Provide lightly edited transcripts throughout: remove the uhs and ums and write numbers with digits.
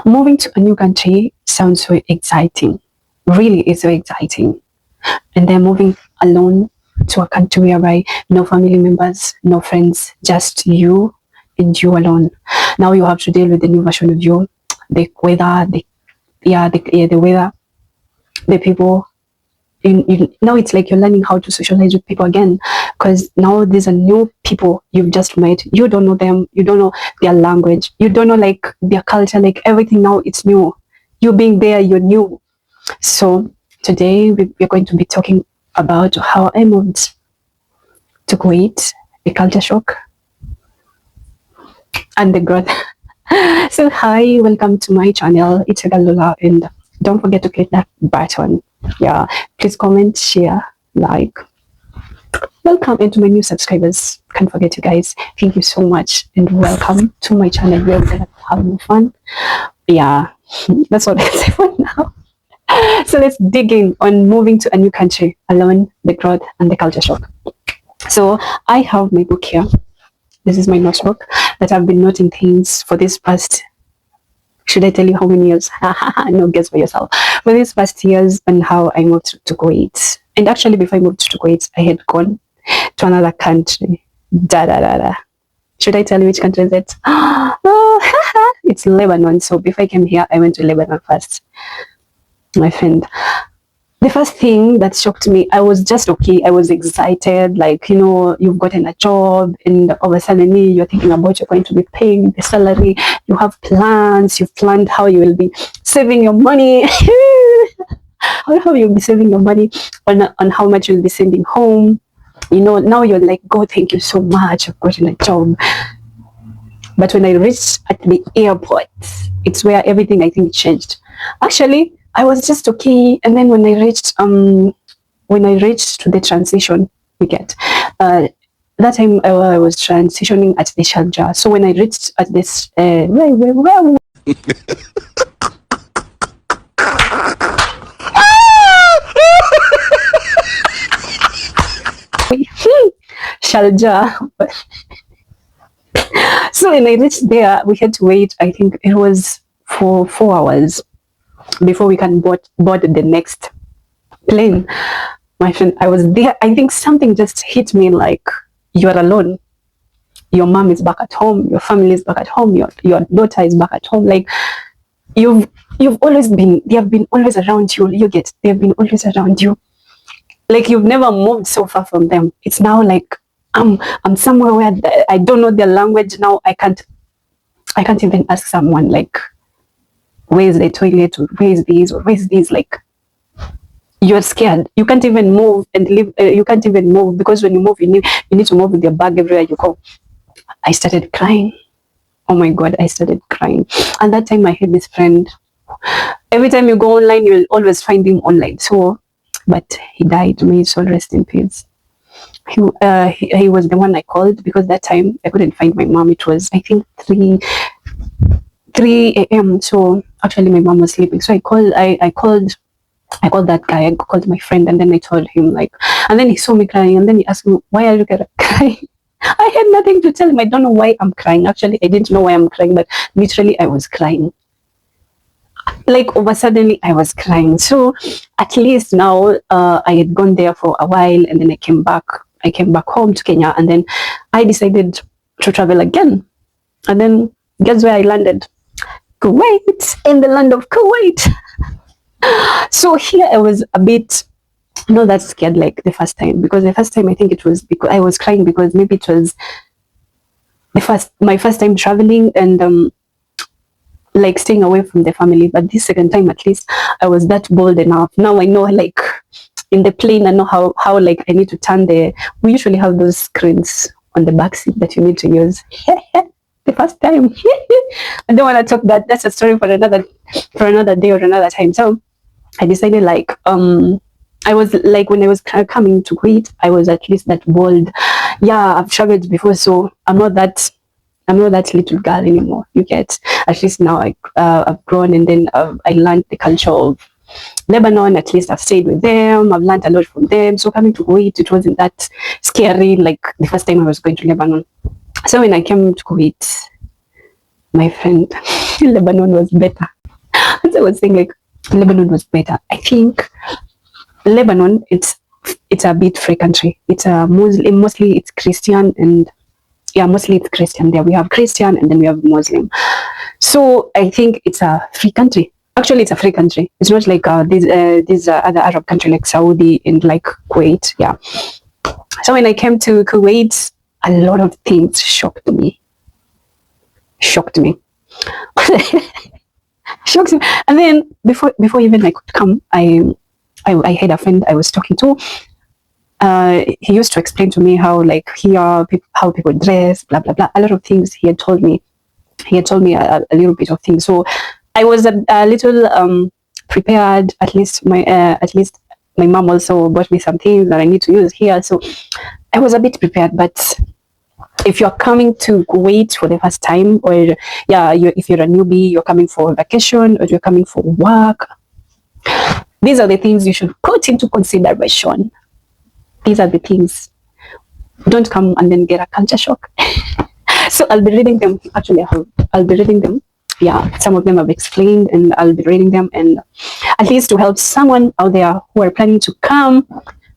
Moving to a new country sounds so exciting. Really is so exciting. And then moving alone to a country whereby no family members, no friends, just you and you alone. Now you have to deal with the new version of you, the weather, the weather, the people. Now it's like you're learning how to socialize with people again, because now these are new people you've just met. You don't know them, you don't know their language, you don't know like their culture, like everything. Now it's new. You being there, you're new. So today we're going to be talking about how I moved to Kuwait, the culture shock, and the growth. So hi, welcome to my channel. It's Galula, and don't forget to click that button. Yeah, please comment, share, like. Welcome, and to my new subscribers, can't forget you guys. Thank you so much, and welcome to my channel. We're gonna have fun. Yeah, that's what I say for now. So let's dig in on moving to a new country alone, the growth and the culture shock. So I have my book here. This is my notebook that I've been noting things for this past, should I tell you how many years? No, guess for yourself. For these past years and how I moved to Kuwait. And actually before I moved to Kuwait, I had gone to another country. Should I tell you which country is it? Oh, it's Lebanon. So before I came here, I went to Lebanon first. My friend, the first thing that shocked me, I was just okay. I was excited, like, you know, you've gotten a job, and all of a sudden you're thinking about you're going to be paying the salary. You have plans. You've planned how you will be saving your money. How you'll be saving your money, on how much you'll be sending home. You know, now you're like, God, thank you so much. I've gotten a job. But when I reached at the airport, it's where everything, I think, changed. Actually, I was just okay, and then when I reached to the transition, we get that time I was transitioning at the Sharjah. So when I reached at this Sharjah. So when I reached there, we had to wait. I think it was for 4 hours before we can board the next plane. My friend, I was there. I think something just hit me, like, you're alone. Your mom is back at home. Your family is back at home. Your daughter is back at home. Like, you've always been. They have been always around you. They have been always around you. Like, you've never moved so far from them. It's now like I'm somewhere where I don't know their language now. I can't even ask someone like, where's the toilet, or where's this, or where's this. Like, you're scared. You can't even move and live. You can't even move, because when you move, you need to move with your bag everywhere you go. I started crying. Oh my God, I started crying. And that time I had this friend. Every time you go online, you'll always find him online. So, but he died. May his soul rest in peace. He was the one I called, because that time I couldn't find my mom. It was, I think, 3 a.m. So actually my mom was sleeping. So I called that guy. I called my friend, and then I told him, like, and then he saw me crying, and then he asked me, why are you crying? I had nothing to tell him. I don't know why I'm crying. Actually, I didn't know why I'm crying, but literally I was crying. Like, over suddenly I was crying. So at least now I had gone there for a while, and then I came back home to Kenya, and then I decided to travel again. And then guess where I landed? Kuwait, in the land of Kuwait. So here I was a bit not that scared like the first time, because the first time I think it was because I was crying, because maybe it was my first time traveling, and like staying away from the family. But this second time, at least I was that bold enough. Now I know, like, in the plane, I know how like I need to turn we usually have those screens on the back seat that you need to use. The first time. I don't want to talk that. That's a story for another day or another time. So I decided, like, I was like, when I was coming to Kuwait, I was at least that bold. Yeah, I've traveled before, so I'm not that little girl anymore. You get, at least now I've grown, and then I learned the culture of Lebanon. At least I've stayed with them. I've learned a lot from them. So coming to Kuwait, it wasn't that scary like the first time I was going to Lebanon. So when I came to Kuwait, my friend, Lebanon was better. As I was saying, like, Lebanon was better. I think Lebanon, it's a bit free country. It's a Muslim, mostly it's Christian, and yeah, mostly it's Christian. There we have Christian and then we have Muslim. So I think it's a free country. Actually, it's a free country. It's not like these other Arab country like Saudi and like Kuwait. Yeah. So when I came to Kuwait, a lot of things shocked me. Shocked me. Shocked me. And then before even I could come, I had a friend I was talking to. He used to explain to me how like here how people dress, blah blah blah. A lot of things he had told me. He had told me a little bit of things. So I was a little prepared. At least my mom also bought me some things that I need to use here. So I was a bit prepared. But if you're coming to Kuwait for the first time, or yeah, if you're a newbie, you're coming for vacation or you're coming for work, these are the things you should put into consideration. These are the things. Don't come and then get a culture shock. So I'll be reading them. Actually, I'll be reading them. Yeah, some of them I've explained, and I'll be reading them, and at least to help someone out there who are planning to come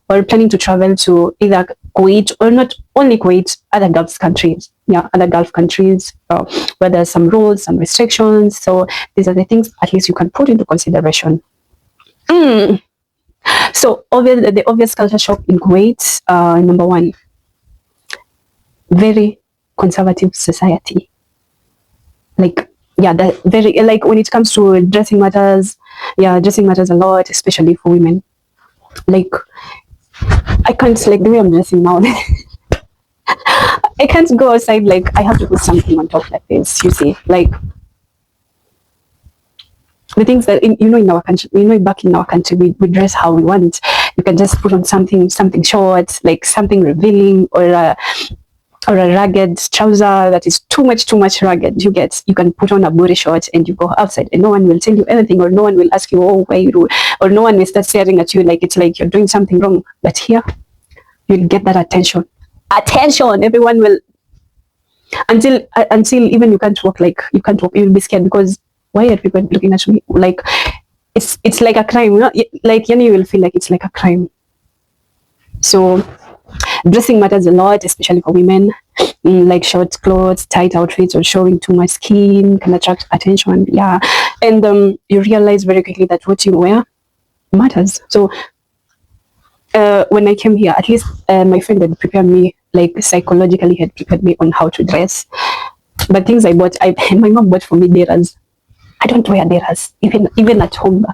or planning to travel to either Kuwait or not only Kuwait, other Gulf countries. Yeah, other Gulf countries where there's some rules, some restrictions. So these are the things at least you can put into consideration. So the obvious culture shock in Kuwait, number one, very conservative society. Like, yeah, that very, like when it comes to dressing matters, yeah, dressing matters a lot, especially for women. Like, I can't, like the way I'm dressing now, I can't go outside, like I have to put something on top like this, you see, like the things that in our country, back in our country, we dress how we want. You can just put on something short, like something revealing, or a ragged trouser that is too much ragged. You can put on a booty short and you go outside, and no one will tell you anything, or no one will ask you, oh, why you do, or no one will start staring at you like it's like you're doing something wrong. But here, you'll get that attention. Everyone will, until even you can't walk. Like you can't walk. You'll be scared because why are people looking at me? Like it's like a crime. Like you will feel like it's like a crime. So dressing matters a lot, especially for women. Like short clothes, tight outfits, or showing too much skin can attract attention. Yeah, and you realize very quickly that what you wear matters. So when I came here, at least my friend had prepared me, like psychologically had prepared me on how to dress. But things I bought, my mom bought for me deras. I don't wear deras, even at home.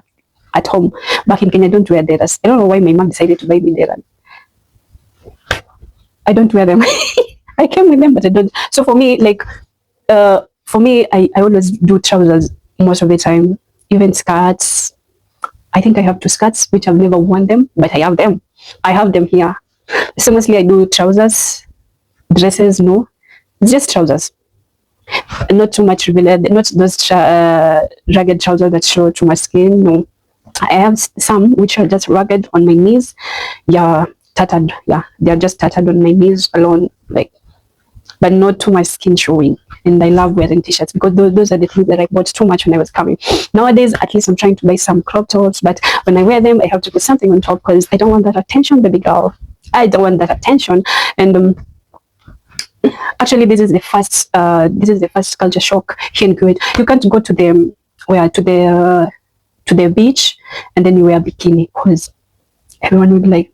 Back in Kenya, I don't wear deras. I don't know why my mom decided to buy me deras. I don't wear them. I came with them, but I don't. So for me, like, I always do trousers most of the time, even skirts. I think I have 2 skirts, which I've never worn them, but I have them. I have them here. So mostly I do trousers, dresses, no. It's just trousers. Not too much revealed, not those ragged trousers that show too much skin, no. I have some which are just ragged on my knees. Yeah, tattered. Yeah, they're just tattered on my knees alone, like, but not too much skin showing. And I love wearing t-shirts because those are the things that I bought too much when I was coming. Nowadays, at least I'm trying to buy some crop tops, but when I wear them, I have to put something on top because I don't want that attention, baby girl. I don't want that attention. And actually, this is the first culture shock here in Kuwait. You can't go to the beach and then you wear a bikini because everyone would be like.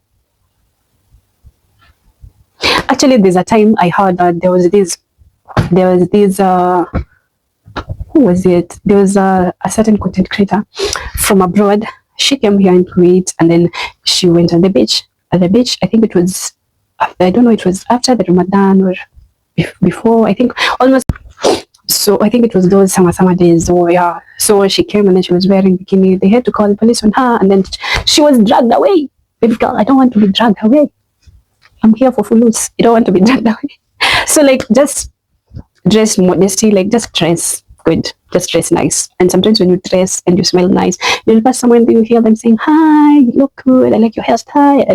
Actually, there's a time I heard that there was this who was it? There was a certain content creator from abroad. She came here in Kuwait and then she went on the beach. At the beach, I think it was, I don't know, it was after the Ramadan or before, I think almost. So I think it was those summer days. So yeah, so she came and then she was wearing bikini. They had to call the police on her and then she was dragged away. Baby girl, I don't want to be dragged away. I'm here for fulus. You don't want to be dragged away. So like just dress modesty, like just dress good, just dress nice. And sometimes when you dress and you smell nice, you'll pass someone and you hear them saying, hi, you look good, I like your hairstyle, I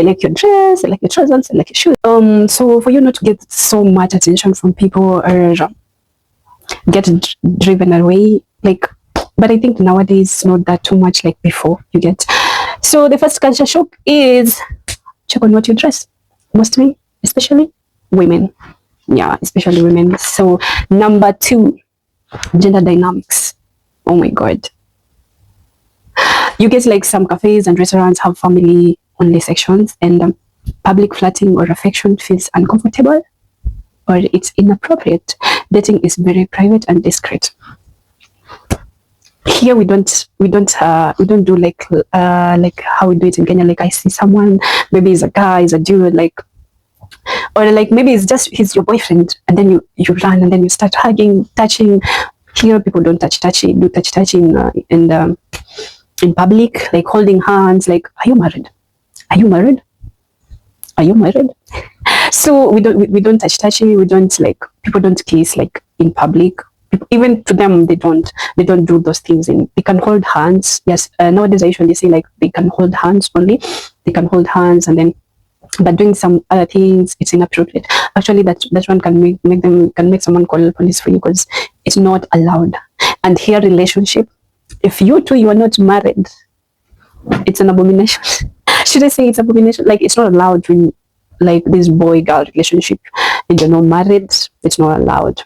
like your dress, I like your trousers, I like your shoes. So for you not to get so much attention from people, or get driven away, like. But I think nowadays not that too much like before, you get. So the first culture shock is check on what you dress, mostly, especially women. Yeah, especially women. So number 2, gender dynamics. Oh my god, you get like some cafes and restaurants have family only sections, and public flirting or affection feels uncomfortable or it's inappropriate. Dating is very private and discreet. Here we don't do like how we do it in Kenya. Like I see someone, maybe he's a guy, he's a dude, like, or like maybe it's just he's your boyfriend, and then you run and then you start hugging, touching. Here people don't do touching in public, like holding hands. Like, are you married? Are you married? Are you married? So we don't touching. We don't, like, people don't kiss like in public. Even to them, they don't do those things. They can hold hands. Yes, nowadays I usually say like they can hold hands only. They can hold hands, and then but doing some other things, it's inappropriate. Actually, that one can make someone call the police for you, because it's not allowed. And here, relationship, if you are not married, it's an abomination. Should I say it's abomination? Like, it's not allowed in like this boy girl relationship, and you're not married. It's not allowed.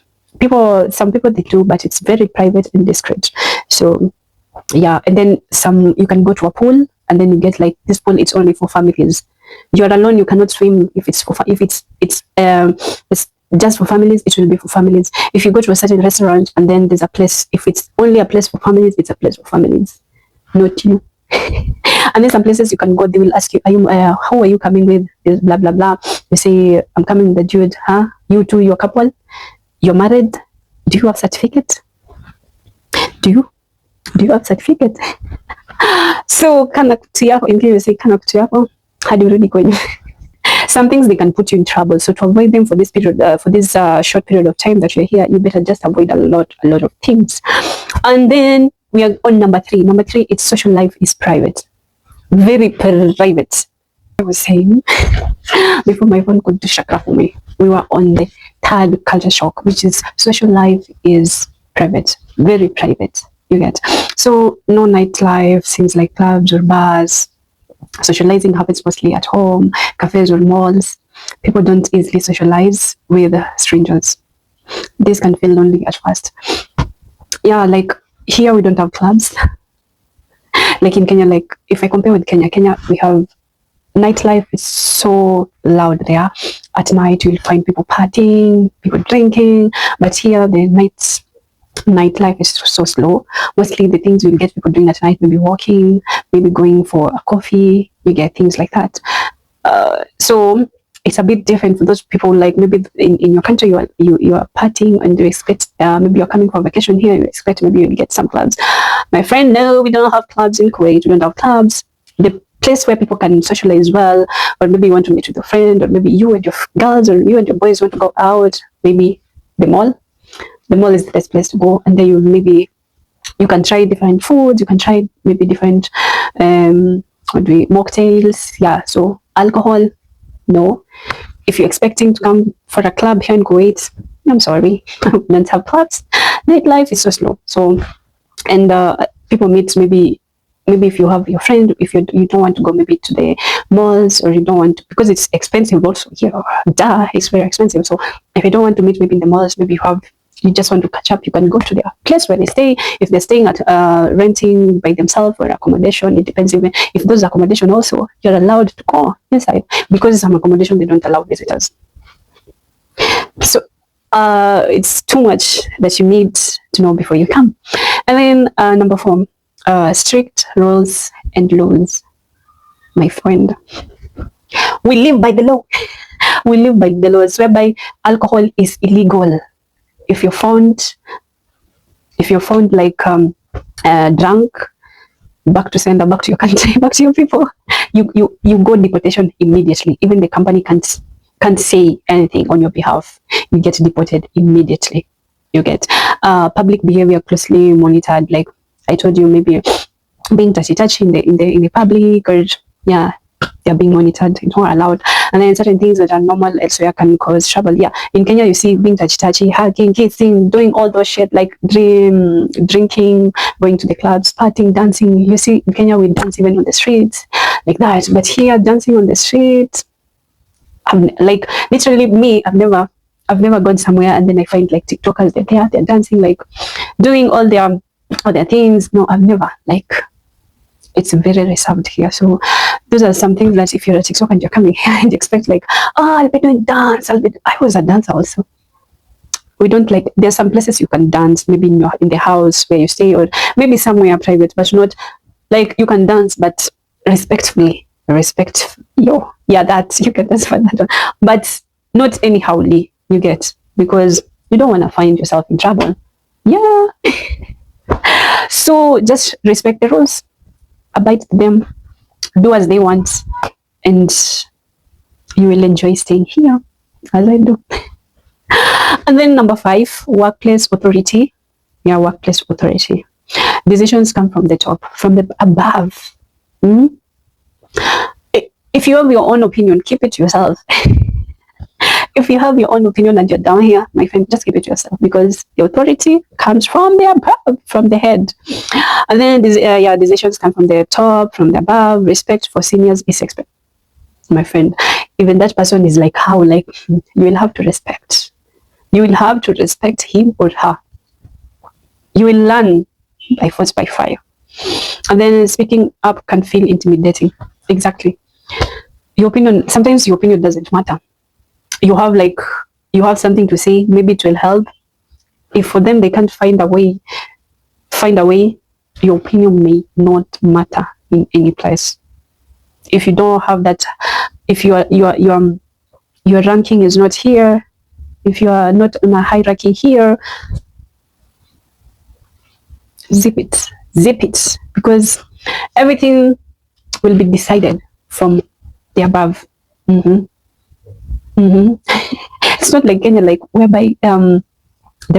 Some people they do, but it's very private and discreet. So yeah, and then you can go to a pool, and then you get like this pool. It's only for families. You're alone. You cannot swim if it's just for families. It will be for families. If you go to a certain restaurant and then there's a place, if it's only a place for families, it's a place for families, not you. And then some places you can go, they will ask you, how are you coming with this, blah blah blah. You say, I'm coming with the dude. Huh? You two, you're a couple. You're married. Do you have certificate? Do you have certificate? So kanaktu yako, in Kenya we say kanaktu yako hadirudi kwenye. Some things they can put you in trouble. So to avoid them for this period, for this short period of time that you're here, you better just avoid a lot of things. And then we are on number 3. Number 3, it's social life is private, very private. I was saying before my phone could do shakra for me, we were on the 3rd culture shock, which is social life is private, very private. You get. So no nightlife, things like clubs or bars. Socializing happens mostly at home, cafes or malls. People don't easily socialize with strangers. This can feel lonely at first. Yeah, like here we don't have clubs. Like in Kenya, like if I compare with Kenya, we have nightlife is so loud there. At night you'll find people partying, people drinking, but here the nightlife is so slow. Mostly the things you'll get people doing at night, maybe walking, maybe going for a coffee, you get things like that. So it's a bit different for those people. Like maybe in your country you are partying and you expect maybe you're coming for vacation. Here you expect maybe you'll get some clubs. My friend, no, we don't have clubs in Kuwait. We don't have clubs. The place where people can socialize well, or maybe you want to meet with a friend, or maybe you and your girls or you and your boys want to go out, maybe the mall. The mall is the best place to go, and then you can try different foods. You can try maybe different mocktails. Yeah, so alcohol, no. If you're expecting to come for a club here in Kuwait, I'm sorry, we don't have clubs. Nightlife is so slow. So, and people meet maybe if you have your friend, if you don't want to go maybe to the malls, or you don't want to, because it's expensive also here. It's very expensive. So if you don't want to meet maybe in the malls, maybe you just want to catch up, you can go to their place where they stay. If they're staying at renting by themselves or accommodation, it depends. Even if those accommodation also, you're allowed to go inside, because some accommodation they don't allow visitors. So it's too much that you need to know before you come. And then number 4, strict rules and laws. My friend, we live by the law. We live by the laws whereby alcohol is illegal. If you're found like drunk, back to sender, back to your country, back to your people, you go deportation immediately. Even the company can't say anything on your behalf. You get deported immediately. You get public behavior closely monitored. Like I told you, maybe being touchy in the public, or yeah, they're being monitored. It's not allowed. And then certain things that are normal elsewhere can cause trouble. Yeah, in Kenya you see being touchy, hugging, kissing, doing all those shit like drinking, going to the clubs, partying, dancing. You see in Kenya we dance even on the streets like that. But here dancing on the streets, like literally me, I've never gone somewhere and then I find like TikTokers, they're dancing, like doing all their things. No, I've never, like, it's very reserved here. So those are some things that if you're a TikTok and you're coming here and expect like, oh, I'll be doing dance. I was a dancer also. We don't, like, there's some places you can dance, maybe in the house where you stay, or maybe somewhere private, but not like you can dance, but respectfully. Yeah, that you can dance for that one, but not anyhowly, you get, because you don't want to find yourself in trouble. Yeah. So just respect the rules, abide to them, do as they want, and you will enjoy staying here as I do. And then number 5, workplace authority. Yeah, workplace authority. Decisions come from the top, from the above. If you have your own opinion, keep it to yourself. If you have your own opinion and you're down here, my friend, just keep it to yourself, because the authority comes from the above, from the head. And then decisions come from the top, from the above. Respect for seniors is expected, my friend. Even that person is like how, like, you will have to respect. You will have to respect him or her. You will learn by force, by fire. And then speaking up can feel intimidating. Exactly. Your opinion, sometimes your opinion doesn't matter. You have something to say, maybe it will help. If for them they can't find a way, your opinion may not matter in any place. If you don't have that, if your ranking is not here, if you are not in a hierarchy here, zip it, because everything will be decided from the above. It's not like Kenya, like whereby the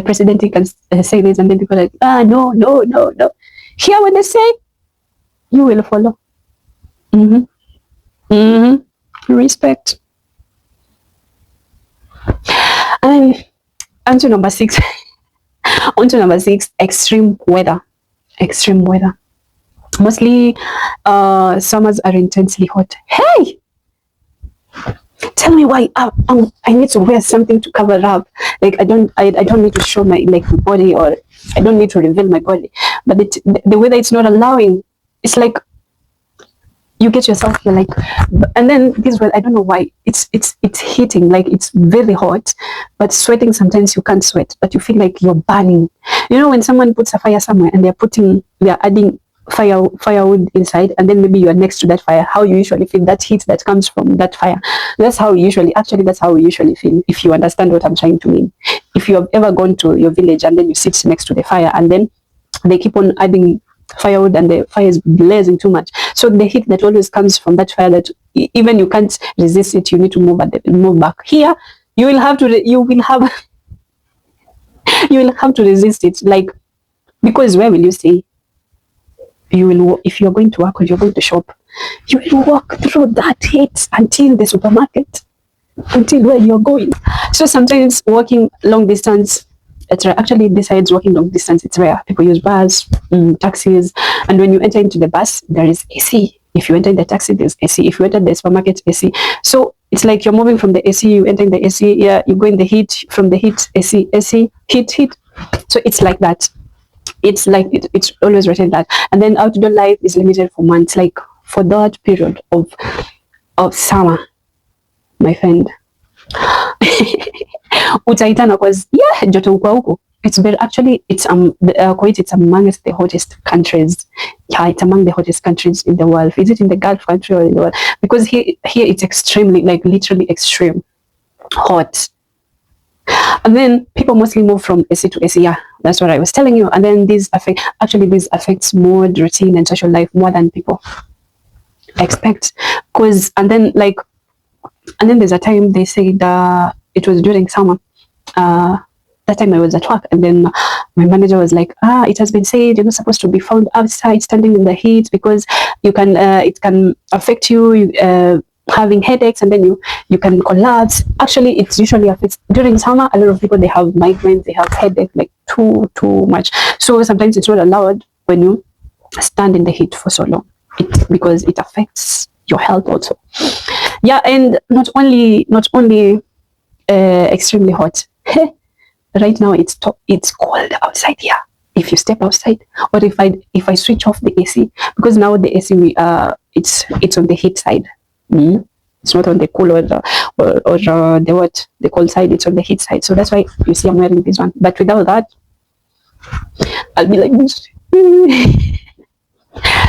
president can say this and then people are like, no. Here when they say, you will follow. Respect. And on to number 6. Extreme weather. Mostly summers are intensely hot. Hey, tell me why I need to wear something to cover up. Like I don't need to show my body, or I don't need to reveal my body. But the weather it's not allowing. It's like you get yourself here, like, and then this weather, I don't know why it's hitting, like it's very hot, but sweating sometimes you can't sweat, but you feel like you're burning. You know when someone puts a fire somewhere and they're adding firewood inside, and then maybe you are next to that fire, how you usually feel, that heat that comes from that fire, that's how we usually feel, if you understand what I'm trying to mean. If you have ever gone to your village and then you sit next to the fire and then they keep on adding firewood and the fire is blazing too much, so the heat that always comes from that fire, that even you can't resist it, you need to move back. Here you will have to resist it, like, because where will you stay? You will, if you're going to work or you're going to shop, you will walk through that heat until the supermarket, until where you're going. So sometimes walking long distance, it's rare. Actually, besides walking long distance, it's rare. People use bus, taxis, and when you enter into the bus, there is AC. If you enter in the taxi, there's AC. If you enter the supermarket, AC. So it's like you're moving from the AC, you enter in the AC, yeah, you go in the heat, from the heat, AC, heat. So it's like that. It's like it's always written that. And then outdoor life is limited for months, like for that period of summer, my friend. Utaitana, because joto huko. It's very, actually it's Kuwait, it's amongst the hottest countries. Yeah, it's among the hottest countries in the world. Is it in the Gulf country or in the world? Because here it's extremely, like literally extreme hot. And then people mostly move from AC to AC. Yeah, that's what I was telling you. And then this affects mood, routine, and social life more than people expect. And then there's a time they said it was during summer. That time I was at work, and then my manager was like, it has been said you're not supposed to be found outside standing in the heat, because it can affect you. having headaches, and then you can collapse. Actually, it's usually affects during summer. A lot of people, they have migraines, they have headache, like too much. So sometimes it's not allowed when you stand in the heat for so long, because it affects your health also. Yeah, and not only extremely hot. Right now it's cold outside here. If you step outside, or if I switch off the AC, because now the AC it's on the heat side. It's not on the cool or the cold side. It's on the heat side. So that's why you see I'm wearing this one. But without that, I'll be like this.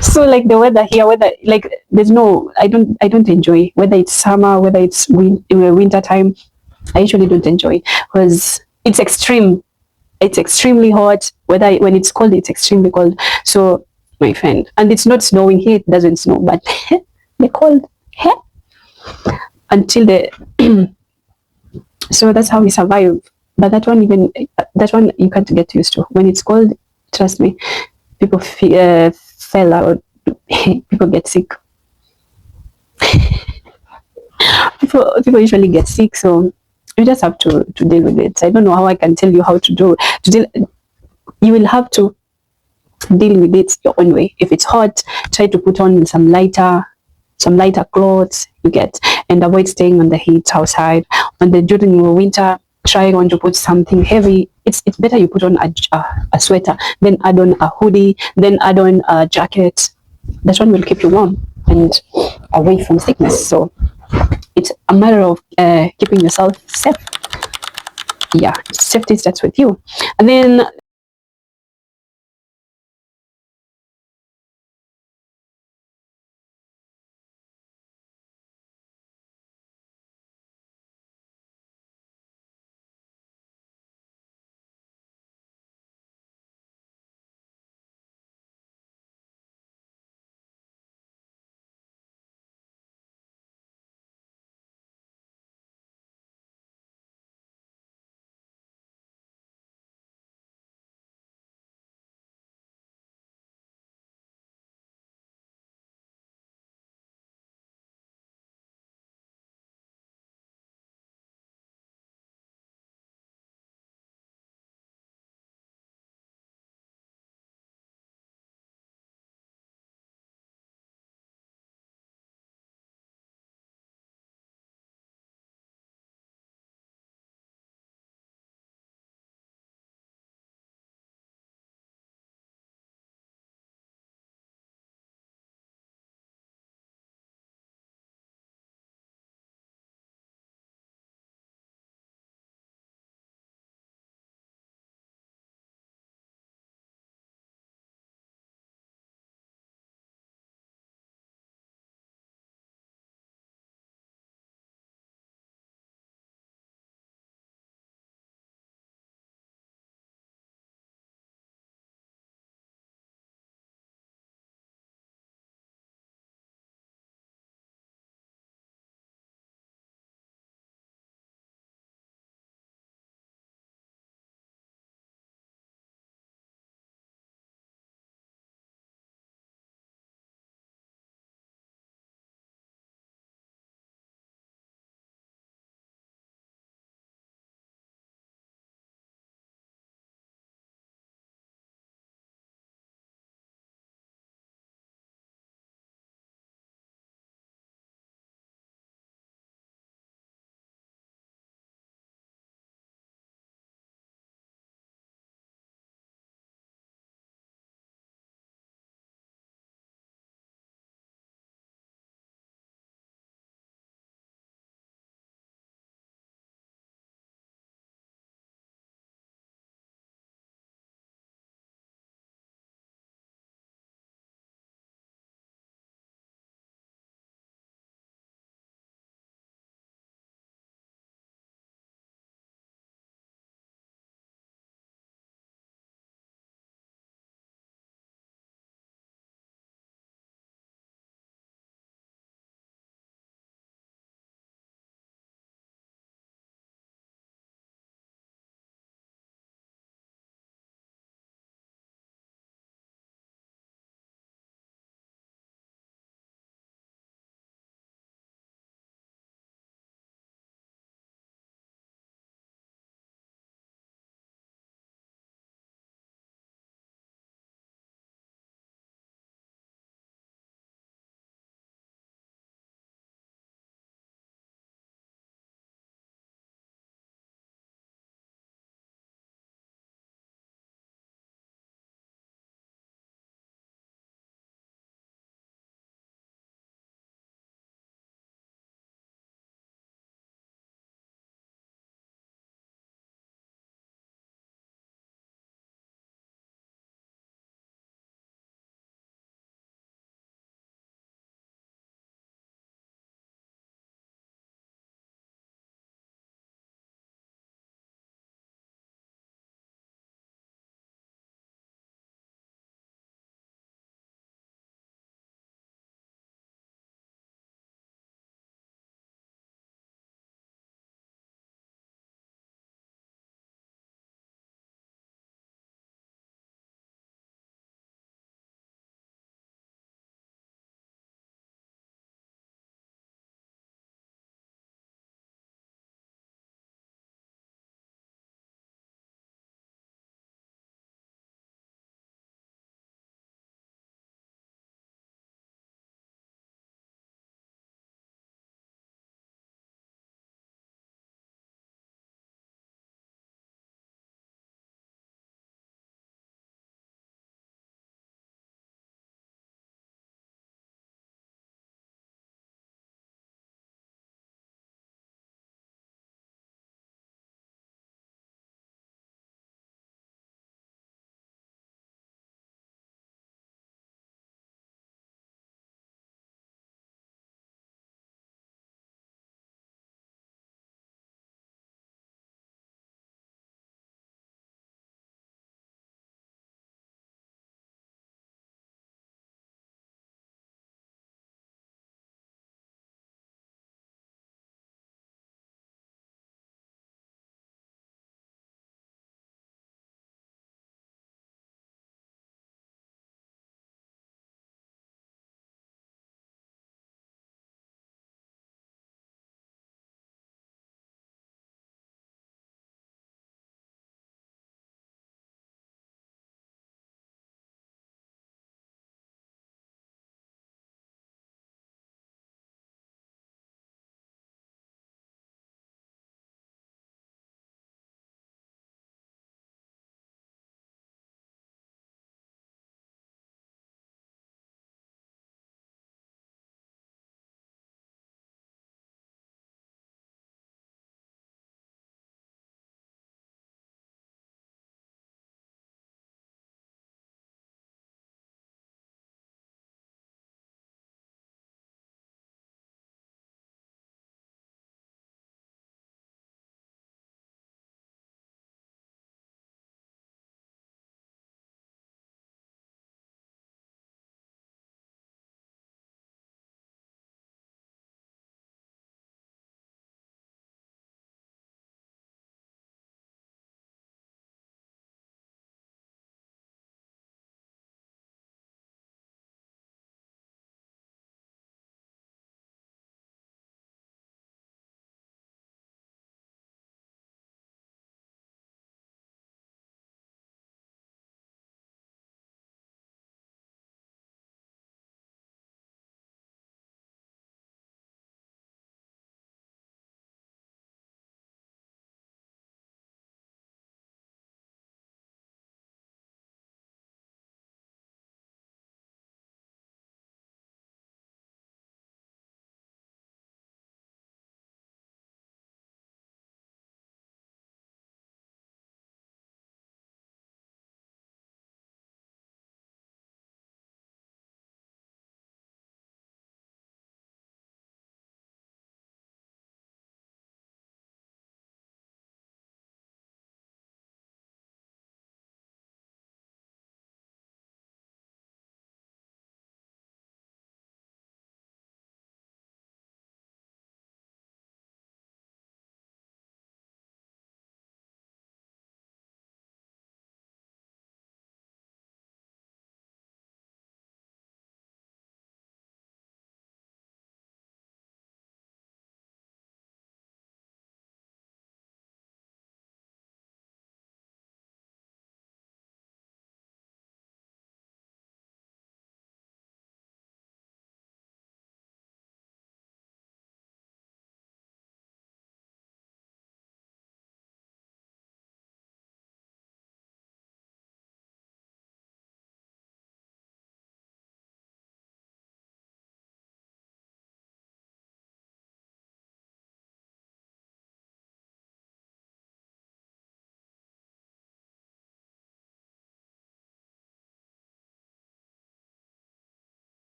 So like the weather here, whether like there's no, I don't enjoy whether it's summer, whether it's winter time. I usually don't enjoy, because it's extreme. It's extremely hot. When it's cold, it's extremely cold. So my friend, and it's not snowing here. It doesn't snow, but the cold until the so that's how we survive. But that one you can't get used to. When it's cold, trust me, people fell out. People get sick. People usually get sick, so you just have to deal with it. I don't know how I can tell you how to deal. You will have to deal with it your own way. If it's hot, try to put on some lighter clothes, you get, and avoid staying on the heat outside. During the winter, try on to put something heavy. It's better you put on a sweater, then add on a hoodie, then add on a jacket. That one will keep you warm and away from sickness. So it's a matter of keeping yourself safe. Yeah, safety starts with you. And then